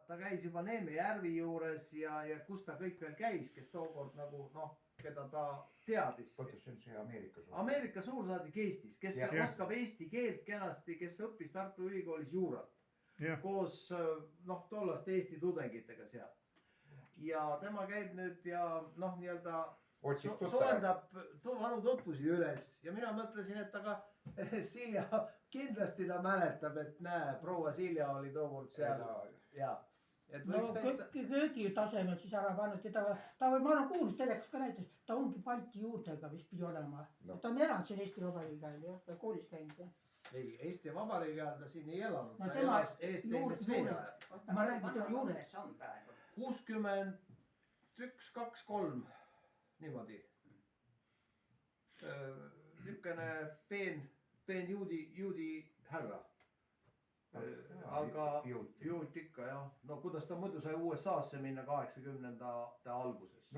ta käis juba Neeme järvi juures ja kus ta kõik veel käis, kes tookord nagu noh, keda ta teadis. Oota, see on see Ameerika suursaadik. Ameerika suursaadik Eestis, kes oskab eesti keelt kenasti, kes õppis Tartu Ülikoolis juurat. Koos noh, tollaste Eesti tudengitega seal. Ja tema käib nüüd ja noh, nii-öelda soendab vanu tutvusi üles ja mina mõtlesin, et aga Silja kindlasti ta mäletab, et näe, proua Silja oli tookord seal ja no köögi tasemel siis ära pannud ja ta või ma olen kuulnud telekas ka näitas, ta ongi Balti juurtega vist pidi olema. Ta on elanud siin Eesti Vabariigi ajal jah, ja koolis käinud jah. Ei, Eesti Vabariigi ajal ta siin ei elanud, No ta tema elas Eesti NSV ajal. Ma räägin tema juures. 61, 2, 3, niimoodi. Niukene peen juudi härra. Aga juut ikka jah. No kuidas ta muidu sai USA-sse minna 80-ndate alguses?